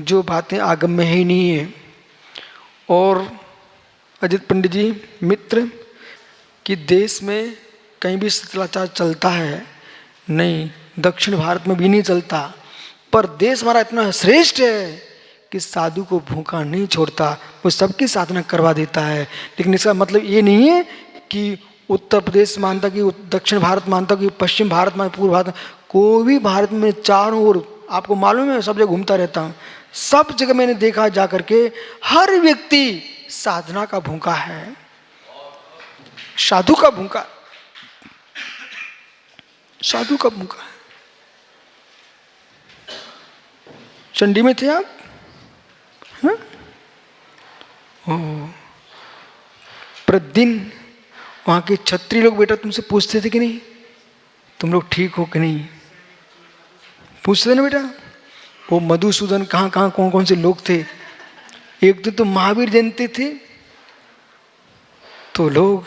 जो बातें आगम में ही नहीं है। और अजित पंडित जी मित्र कि देश में कहीं भी शिष्टाचार चलता है नहीं, दक्षिण भारत में भी नहीं चलता, पर देश हमारा इतना श्रेष्ठ है कि साधु को भूखा नहीं छोड़ता, वो सबकी साधना करवा देता है। लेकिन इसका मतलब ये नहीं है कि उत्तर प्रदेश मानता कि दक्षिण भारत मानता कि पश्चिम भारत मानता पूर्व भारत, कोई भी भारत में चारों ओर, आपको मालूम है सब जगह घूमता रहता हूँ, सब जगह मैंने देखा जा करके हर व्यक्ति साधना का भूखा है, साधु का भूखा, साधु का भूखा है। चंडी में थे आप? प्रतिदिन वहां के क्षत्रिय लोग बेटा तुमसे पूछते थे कि नहीं तुम लोग ठीक हो कि नहीं, पूछते थे ना बेटा। वो मधुसूदन कहाँ कहाँ कौन कौन से लोग थे। एक दिन तो महावीर जयंती थे तो लोग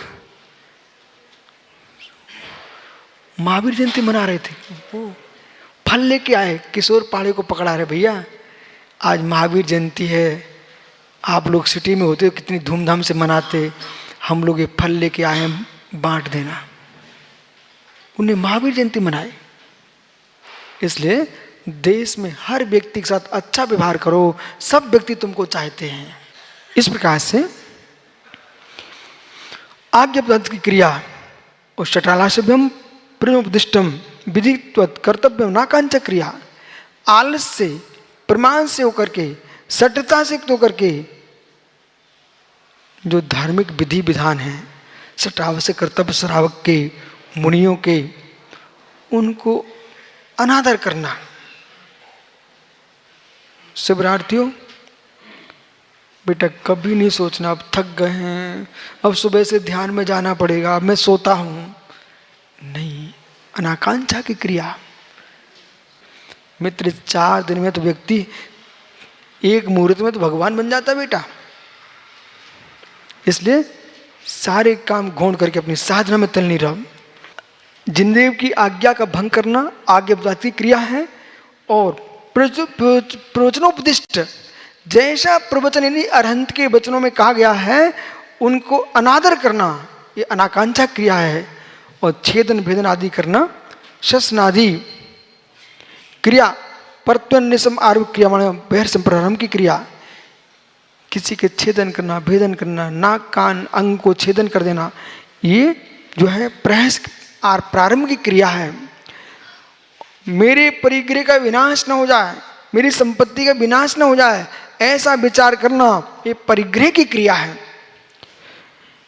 महावीर जयंती मना रहे थे, वो फल लेके आए, किशोर पाड़े को पकड़ा रहे, भैया आज महावीर जयंती है, आप लोग सिटी में होते हो कितनी धूमधाम से मनाते, हम लोग ये फल लेके आए हैं बांट देना। उन्हें महावीर जयंती मनाई। इसलिए देश में हर व्यक्ति के साथ अच्छा व्यवहार करो, सब व्यक्ति तुमको चाहते हैं। इस प्रकार से आज्ञाबद्ध की क्रिया और शटालाशभ्यम प्रेमोपदिष्टम विधित्वत कर्तव्य नाकांक्षा क्रिया, आलस से प्रमाण से होकर के, सठता से होकर के जो धार्मिक विधि विधान है, सटाव से कर्तव्य श्रावक के, मुनियों के, उनको अनादर करना। शिवरार्थियों बेटा कभी नहीं सोचना अब थक गए हैं, अब सुबह से ध्यान में जाना पड़ेगा, अब मैं सोता हूं, नहीं, अनाकांक्षा की क्रिया। मित्र 4 दिन में तो व्यक्ति एक मुहूर्त में तो भगवान बन जाता बेटा। इसलिए सारे काम घोंड करके अपनी साधना में तल्लीन रहो। जिनदेव की आज्ञा का भंग करना आज्ञाबद्ध की क्रिया है। और प्रवचनोपदिष्ट, जैसा प्रवचन यानी अरहंत के वचनों में कहा गया है उनको अनादर करना, ये अनाकांक्षा क्रिया है। और छेदन भेदन आदि करना शस्नादि क्रिया, परत्वन्निसम आरोप क्रिया माने बहिर संप्रारंभ की क्रिया, किसी के छेदन करना, भेदन करना, नाक कान अंग को छेदन कर देना, ये जो है प्रहस और प्रारंभ की क्रिया है। मेरे परिग्रह का विनाश न हो जाए, मेरी संपत्ति का विनाश न हो जाए, ऐसा विचार करना ये परिग्रह की क्रिया है।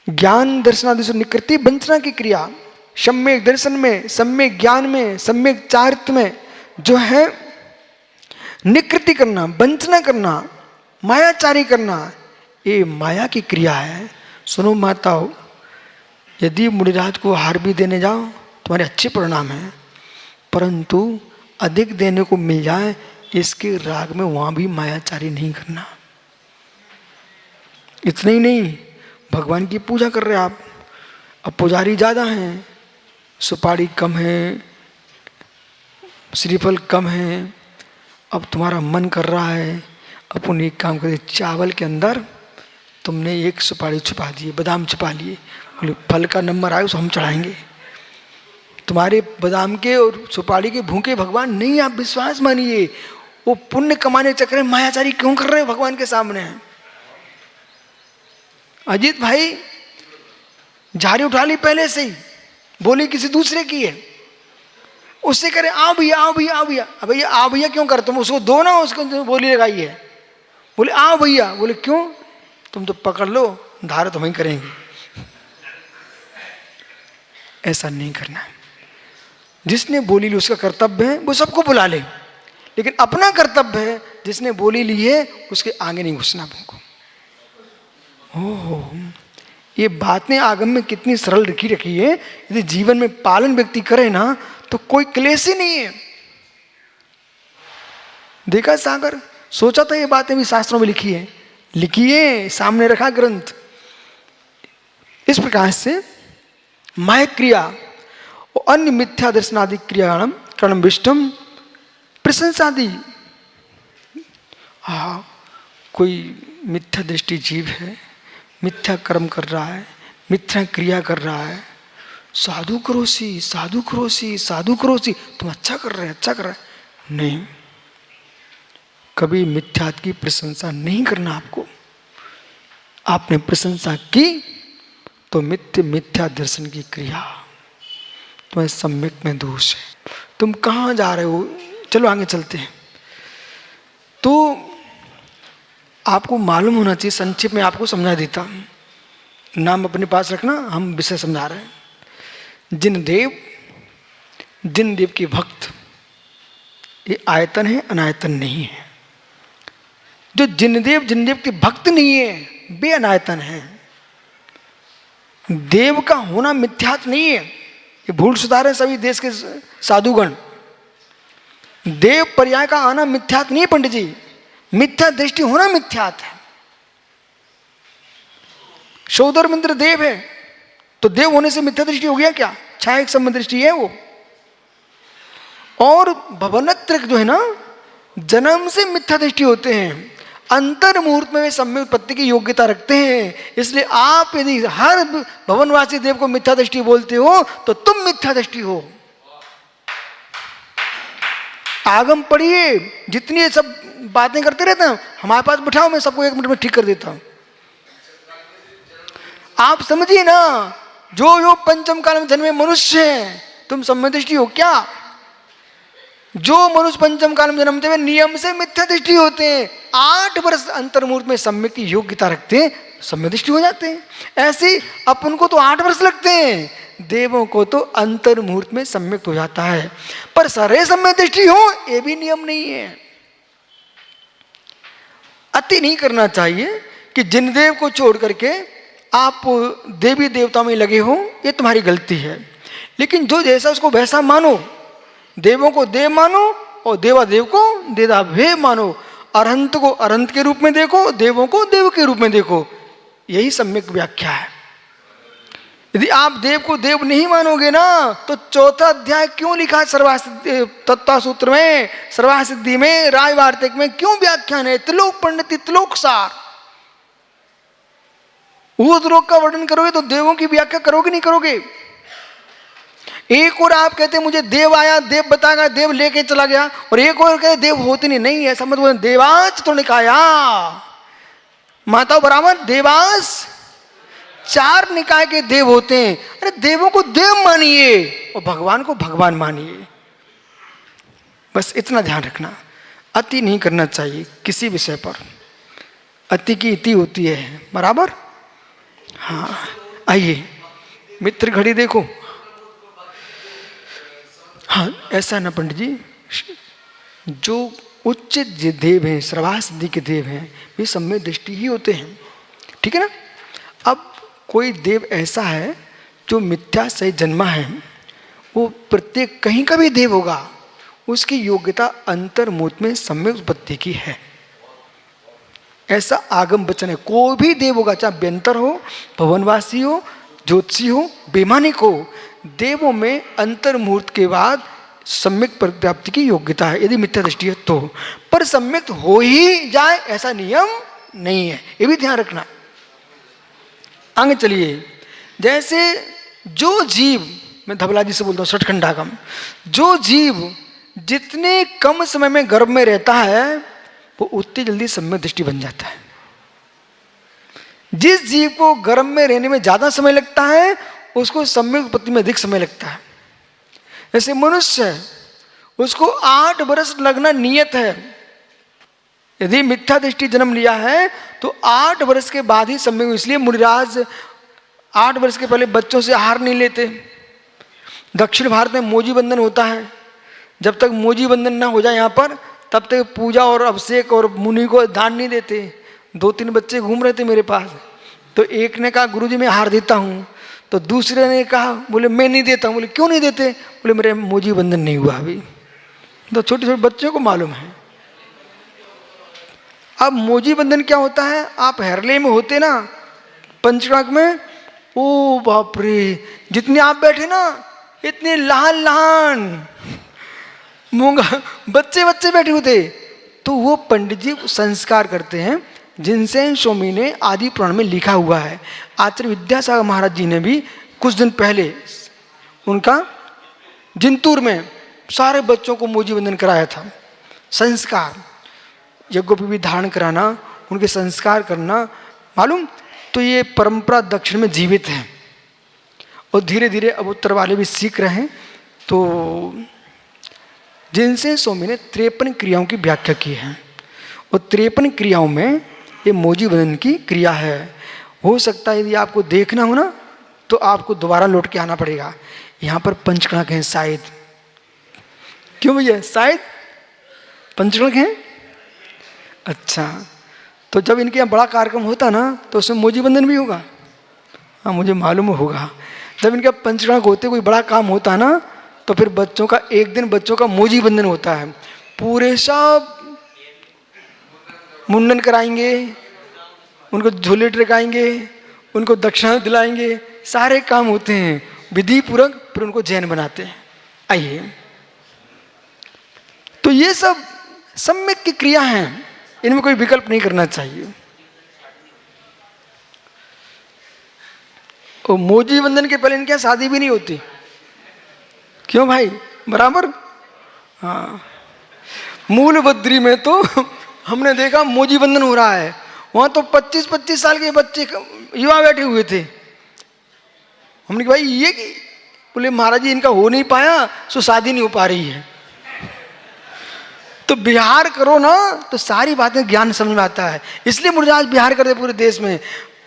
ज्ञान दर्शनादि से निकृति वंचना की क्रिया, सम्यक दर्शन में, सम्यक ज्ञान में, सम्यक चारित्र में जो है निकृति करना, वंचना करना, मायाचारी करना, ये माया की क्रिया है। सुनो माताओं, यदि मुनिराज को हार भी देने जाओ तुम्हारे अच्छे परिणाम हैं, परंतु अधिक देने को मिल जाए इसके राग में वहां भी मायाचारी नहीं करना। इतना ही नहीं, भगवान की पूजा कर रहे आप, अब पुजारी ज्यादा हैं, सुपारी कम है, श्रीफल कम है, अब तुम्हारा मन कर रहा है, अपन एक काम करें, चावल के अंदर तुमने एक सुपारी छुपा दिए, बादाम छुपा लिए, बोले फल का नंबर आए उसको हम चढ़ाएंगे। तुम्हारे बादाम के और सुपारी के भूखे भगवान नहीं, आप विश्वास मानिए, वो पुण्य कमाने के चक्कर में मायाचारी क्यों कर रहे हो भगवान के सामने। अजीत भाई झाड़ी उठा ली पहले से ही, बोली किसी दूसरे की है, उससे करे आओ भैया आओ भैया आओ भैया, अब भैया आओ भैया क्यों करते, तुम उसको दो ना, उसको बोली लगाई है, बोले आओ भैया, बोले क्यों, तुम तो पकड़ लो, धारा तो वहीं करेंगे। ऐसा नहीं करना है। जिसने बोली ली उसका कर्तव्य है वो सबको बुला ले, लेकिन अपना कर्तव्य है जिसने बोली ली है उसके आगे नहीं घुसना हमको। ओह, ये बातें आगम में कितनी सरल रखी रखी है, यदि जीवन में पालन व्यक्ति करे ना तो कोई क्लेश ही नहीं है। देखा सागर, सोचा था ये बातें भी शास्त्रों में लिखी है, लिखिए, सामने रखा ग्रंथ। इस प्रकार से माया क्रिया और अन्य मिथ्या दर्शनादि क्रियाणम कर्णम विष्टम प्रशंसादि हाँ, कोई मिथ्या दृष्टि जीव है, मिथ्या कर्म कर रहा है, मिथ्या क्रिया कर रहा है, साधु करोसी साधु करोसी साधु करोसी, तुम अच्छा कर रहे अच्छा कर रहे। नहीं, कभी मिथ्यात की प्रशंसा नहीं करना आपको। आपने प्रशंसा की तो मिथ्या दर्शन की क्रिया, तुम्हें सम्यक में दोष है। तुम कहाँ जा रहे हो, चलो आगे चलते हैं। तो आपको मालूम होना चाहिए, संक्षेप में आपको समझा देता हूं, नाम अपने पास रखना, हम विषय समझा रहे हैं। जिन देव के भक्त, ये आयतन है, अनायतन नहीं है। जो जिन देव के भक्त नहीं है वे अनायतन है। देव का होना मिथ्यात्व नहीं है, ये भूल सुधारे सभी देश के साधुगण। देव पर्याय का आना मिथ्यात्व नहीं है पंडित जी, मिथ्या दृष्टि होना मिथ्यात्व है। शोधर्मिंद्र देव है तो देव होने से मिथ्या दृष्टि हो गया क्या? छाया संबंध दृष्टि है वो। और भवनत्रक जो है ना, जन्म से मिथ्या दृष्टि होते हैं, अंतर मुहूर्त में वे सम्यक उत्पत्ति की योग्यता रखते हैं। इसलिए आप यदि हर भवनवासी देव को मिथ्या दृष्टि बोलते हो तो तुम मिथ्या दृष्टि हो। आगम पढ़िए, जितनी सब बातें करते रहते हैं, हमारे पास बिठाओ, मैं सबको 1 मिनट में ठीक कर देता हूं। आप समझिए ना, जो पंचम काल में जन्मे मनुष्य हैं, तुम सम्यक दृष्टि हो क्या? जो मनुष्य पंचम काल में जन्मते हुए नियम से मिथ्या दृष्टि होते हैं, 8 वर्ष अंतर्मुहूर्त में सम्यक की योग्यता रखते हैं, सम्यक दृष्टि हो जाते हैं। ऐसे अपन को तो 8 वर्ष लगते हैं, देवों को तो अंतर्मुहूर्त में सम्यक हो जाता है। पर सारे सम्यक दृष्टि हो ये भी नियम नहीं है। अति नहीं करना चाहिए कि जिन देव को छोड़ करके आप देवी देवता में लगे हो, ये तुम्हारी गलती है। लेकिन जो जैसा उसको वैसा मानो, देवों को देव मानो और देवादेव को देवादेव मानो, अरहंत को अरहंत के रूप में देखो, देवों को देव के रूप में देखो, यही सम्यक व्याख्या है। यदि आप देव को देव नहीं मानोगे ना, तो 4था अध्याय क्यों लिखा है सर्वासिद्धि तत्व सूत्र में, सर्वासिद्धि में, राय वार्तिक में क्यों व्याख्यान है? त्रिलोक पंडित त्रिलोक सार। ऊर्ध्वलोक का वर्णन करोगे तो देवों की व्याख्या करोगे नहीं करोगे? एक और आप कहते मुझे देव आया, देव बताया, देव लेके चला गया, और एक और कहते देव होते नहीं, ऐसा मत बोलो। देवाच तो निकाया माता बराबर, देवास 4 निकाय के देव होते हैं। अरे देवों को देव मानिए और भगवान को भगवान मानिए, बस इतना ध्यान रखना। अति नहीं करना चाहिए किसी विषय पर, अति की इति होती है, बराबर। हाँ, आइए मित्र घड़ी देखो। हाँ, ऐसा ना पंडित जी, जो उच्च देव हैं, सर्वा सिद्धि के देव हैं, वे सम्यक दृष्टि ही होते हैं, ठीक है ना। अब कोई देव ऐसा है जो मिथ्या से जन्मा है, वो प्रत्येक कहीं का भी देव होगा, उसकी योग्यता अंतर्मुहूर्त में सम्यक उत्पत्ति की है, ऐसा आगम वचन है। कोई भी देव होगा, चाहे व्यंतर हो, भवनवासी हो, ज्योतिषी हो, बेमानिक हो, देवों में अंतर्मुहूर्त के बाद सम्यक प्राप्ति की योग्यता है, यदि मिथ्या दृष्टि है तो। पर सम्यक हो ही जाए ऐसा नियम नहीं है, ये भी ध्यान रखना। आगे चलिए, जैसे जो जीव, मैं धबला जी से बोलता हूँ सठखंडागम, जो जीव जितने कम समय में गर्भ में रहता है वो उतनी जल्दी सम्यक दृष्टि बन जाता है। जिस जीव को गर्भ में रहने में ज्यादा समय लगता है उसको सम्यक उत्पत्ति में अधिक समय लगता है। जैसे मनुष्य है, उसको 8 वर्ष लगना नियत है। यदि मिथ्या दृष्टि जन्म लिया है तो 8 वर्ष के बाद ही सम्यक। इसलिए मुनिराज 8 वर्ष के पहले बच्चों से आहार नहीं लेते। दक्षिण भारत में मोजी बंधन होता है, जब तक मोजी बंधन ना हो जाए यहाँ पर, तब तक पूजा और अभिषेक और मुनि को दान नहीं देते। 2-3 बच्चे घूम रहे थे मेरे पास, तो एक ने कहा गुरुजी मैं आहार देता हूँ, तो दूसरे ने कहा, बोले मैं नहीं देता हूँ। बोले क्यों नहीं देते? बोले मेरे मोजी बंधन नहीं हुआ अभी। तो छोटे छोटे बच्चों को मालूम है। अब मोजी बंधन क्या होता है? आप हरले में होते ना, पंचकाक में, ओ बाप रे, जितने आप बैठे ना इतने लहान लहान मूंगा बच्चे बैठे होते, तो वो पंडित जी संस्कार करते हैं। जिनसेन स्वामी ने आदि पुराण में लिखा हुआ है। आचार्य विद्यासागर महाराज जी ने भी कुछ दिन पहले उनका जिंतूर में सारे बच्चों को मोजी बंधन कराया था। संस्कार, यज्ञोपवीत धारण कराना, उनके संस्कार करना, मालूम। तो ये परंपरा दक्षिण में जीवित है और धीरे धीरे अब उत्तर वाले भी सीख रहे हैं। तो जिनसेन स्वामी ने 53 क्रियाओं की व्याख्या की है और 53 क्रियाओं में ये मोजी बंधन की क्रिया है। हो सकता है यदि आपको देखना हो ना तो आपको दोबारा लौट के आना पड़ेगा। यहाँ पर पंचकणक हैं शायद। क्यों भैया, शायद पंचकणक हैं? अच्छा, तो जब इनके यहाँ बड़ा कार्यक्रम होता ना तो उसमें मोजी बंधन भी होगा। हाँ, मुझे मालूम होगा। जब इनके पंचकणक होते, कोई बड़ा काम होता ना, तो फिर बच्चों का एक दिन बच्चों का मोजी बंधन होता है। पूरे सब मुंडन कराएंगे, उनको झोले टकाएंगे, उनको दक्षिणा दिलाएंगे, सारे काम होते हैं विधि पूर्वक, फिर उनको जैन बनाते हैं। आइए, तो ये सब सम्यक की क्रिया हैं, इनमें कोई विकल्प नहीं करना चाहिए। और मोजी बंधन के पहले इनके शादी भी नहीं होती। क्यों भाई, बराबर? हाँ, मूल बद्री में तो हमने देखा मोजी बंधन हो रहा है। वहां तो 25-25 साल के बच्चे युवा बैठे हुए थे। हमने कहा भाई ये, बोले महाराज जी इनका हो नहीं पाया सो शादी नहीं हो पा रही है। तो बिहार करो ना तो सारी बातें ज्ञान समझ में आता है। इसलिए मुझे आज बिहार करते पूरे देश में।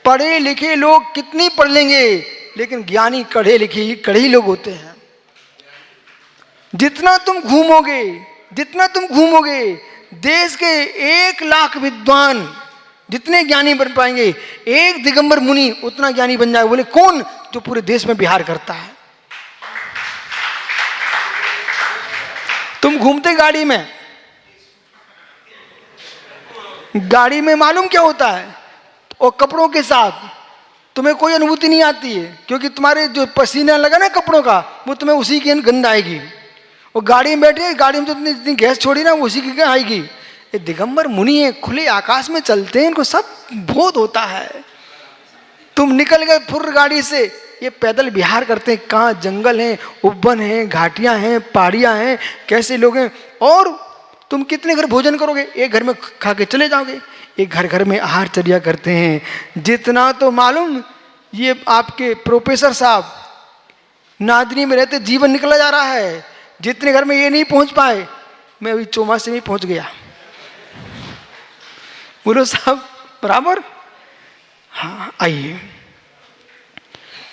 पढ़े लिखे लोग कितनी पढ़ लेंगे, लेकिन ज्ञानी कढ़े लिखे ही कढ़े लोग होते हैं। जितना तुम घूमोगे देश के 1 लाख विद्वान जितने ज्ञानी बन पाएंगे, एक दिगंबर मुनि उतना ज्ञानी बन जाएगा। बोले कौन? जो पूरे देश में विहार करता है। तुम घूमते गाड़ी में मालूम क्या होता है? और कपड़ों के साथ तुम्हें कोई अनुभूति नहीं आती है, क्योंकि तुम्हारे जो पसीना लगा ना कपड़ों का, वो तुम्हें उसी की गंध आएगी। और गाड़ी में बैठे, गाड़ी में जो इतनी गैस छोड़ी ना, वो उसी की आएगी। ये दिगंबर मुनि है, खुले आकाश में चलते हैं, इनको सब बोध होता है। तुम निकल गए फुर्र गाड़ी से, ये पैदल विहार करते हैं। कहाँ जंगल हैं, उब्बन हैं, घाटियां हैं, पहाड़ियां हैं, कैसे लोग हैं। और तुम कितने घर भोजन करोगे? एक घर में खा के चले जाओगे। एक घर में आहार चर्या करते हैं। जितना तो मालूम, ये आपके प्रोफेसर साहब नादरी में रहते जीवन निकला जा रहा है। जितने घर में ये नहीं पहुंच पाए, मैं अभी चौमासे में पहुंच गया। बोलो साहब, बराबर? हाँ, आइए।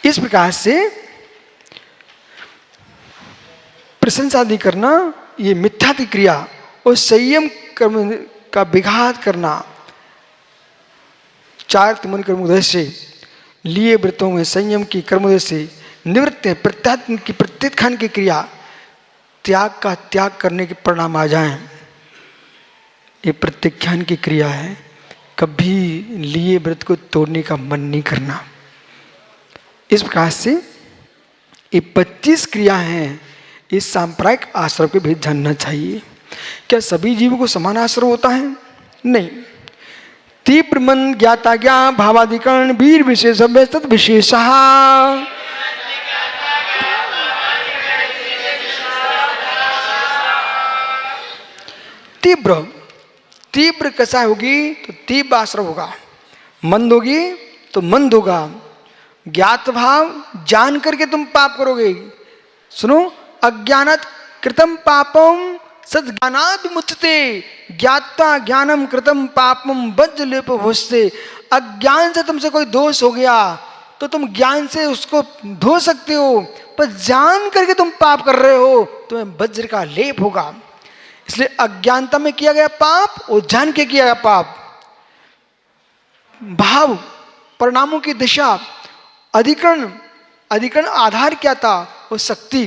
इस प्रकार से प्रशंसा आदि करना, ये मिथ्या की क्रिया और संयम कर्म का विघात करना, 4 त्रिमूल कर्मोदय से लिए व्रतों में संयम की कर्मोदय से निवृत्त है। प्रत्यात्म की प्रत्युत्थान की क्रिया, त्याग का त्याग करने के परिणाम आ जाएं, ये प्रत्याख्यान की क्रिया है। कभी लिए व्रत को तोड़ने का मन नहीं करना। इस प्रकार से ये 25 क्रिया हैं। इस सांप्रदायिक आश्रम के भी जानना चाहिए। क्या सभी जीवों को समान आश्रम होता है? नहीं। तीव्र मन ज्ञाता ज्ञा भावाधिकरण वीर विशेष तत् विशेषः। तीव्र कैसा होगी? तो तीव्र आश्रम होगा। मंद होगी तो मंद होगा। ज्ञात भाव, जान करके तुम पाप करोगे। सुनो, अज्ञानात् कृतम पापम सद्ज्ञानात् विमुच्यते। ज्ञात्वा ज्ञानम कृतम पापम वज्रलेपभूषते। अज्ञान से तुमसे कोई दोष हो गया तो तुम ज्ञान से उसको धो सकते हो, पर जान करके तुम पाप कर रहे हो तुम्हें वज्र का लेप होगा। इसलिए अज्ञानता में किया गया पाप और जान के किया गया पाप, भाव परिणामों की दिशा, अधिकरण आधार क्या था? वो शक्ति।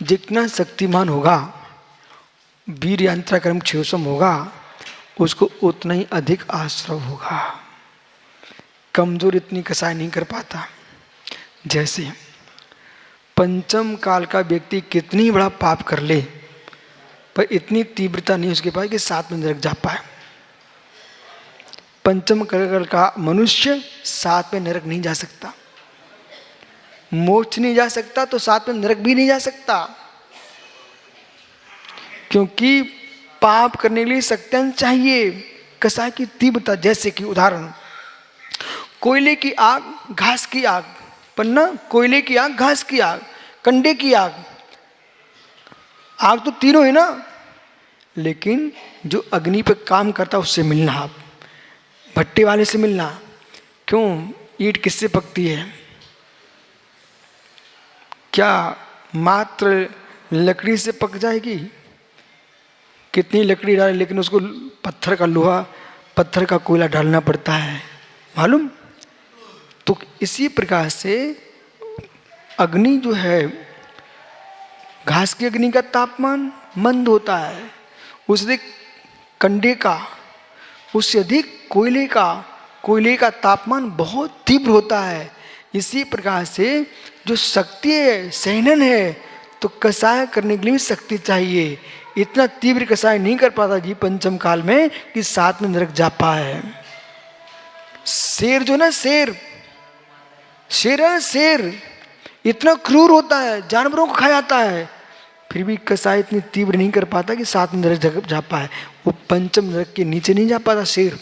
जितना शक्तिमान होगा, वीर यंत्राक्रम क्षेषम होगा, उसको उतना ही अधिक आश्रव होगा। कमजोर इतनी कसाई नहीं कर पाता। जैसे पंचम काल का व्यक्ति कितनी बड़ा पाप कर ले, पर इतनी तीव्रता नहीं उसके पास कि साथ में नरक जा पाए। पंचम कलकल का मनुष्य साथ में नरक नहीं जा सकता, मोक्ष नहीं जा सकता तो साथ में नरक भी नहीं जा सकता, क्योंकि पाप करने के लिए सत्यान चाहिए। कसाय की तीव्रता, जैसे कि उदाहरण कोयले की आग, घास की आग, पन्ना कोयले की आग, घास की आग, कंडे की आग, आग तो तीनों है ना, लेकिन जो अग्नि पर काम करता है उससे मिलना, आप भट्टे वाले से मिलना। क्यों? ईंट किससे पकती है? क्या मात्र लकड़ी से पक जाएगी? कितनी लकड़ी डाले, लेकिन उसको पत्थर का लोहा, पत्थर का कोयला डालना पड़ता है, मालूम? तो इसी प्रकार से अग्नि जो है, घास की अग्नि का तापमान मंद होता है, उससे अधिक कंडे का, उससे अधिक कोयले का तापमान बहुत तीव्र होता है। इसी प्रकार से जो शक्ति है, सहनन है, तो कसाय करने के लिए भी शक्ति चाहिए। इतना तीव्र कसाय नहीं कर पाता जी पंचम काल में कि साथ में नरक जा पाए। शेर जो ना, शेर है, शेर इतना क्रूर होता है, जानवरों को खा जाता है, फिर भी कसाय इतनी तीव्र नहीं कर पाता कि साथ में नरक जा पाए। वो पंचम नरक के नीचे नहीं जा पाता शेर।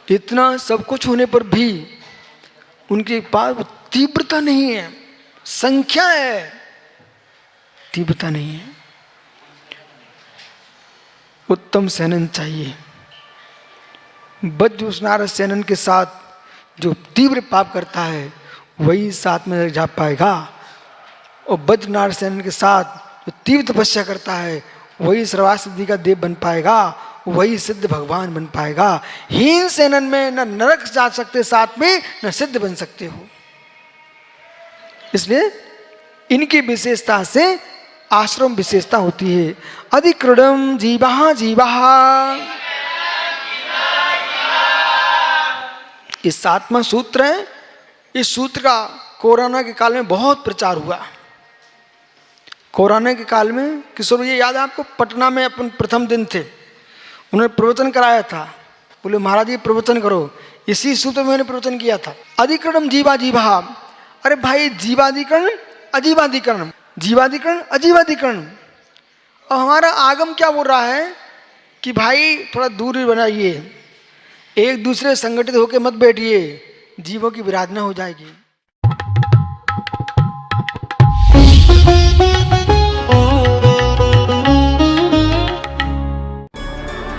इतना सब कुछ होने पर भी उनके पास तीव्रता नहीं है, संख्या है, तीव्रता नहीं है। उत्तम सेनन चाहिए। वज्र उसनार सेनन के साथ जो तीव्र पाप करता है वही साथ में जा पाएगा, और वज्रनार सेनन के साथ जो तीव्र तपस्या करता है वही सर्वार्थ सिद्धि का देव बन पाएगा, वही सिद्ध भगवान बन पाएगा। हीन सेनन में न नरक जा सकते साथ में, न सिद्ध बन सकते हो। इसलिए इनकी विशेषता से आश्रम विशेषता होती है। अधिकृडम जीवा जीवा, ये 7वां सूत्र है। इस सूत्र का कोरोना के काल में बहुत प्रचार हुआ। कोरोना के काल में किशोर, ये याद है आपको, पटना में अपन प्रथम दिन थे, उन्होंने प्रवचन कराया था। बोले महाराज जी प्रवचन करो, इसी सूत्र में मैंने प्रवचन किया था। अधिकरण जीवा जीवा, अरे भाई जीवाधिकरण अजीवाधिकरण, जीवाधिकरण अजीवाधिकरण। और हमारा आगम क्या बोल रहा है कि भाई थोड़ा दूरी बनाइए, एक दूसरे संगठित होकर मत बैठिए, जीवों की विराधना हो जाएगी।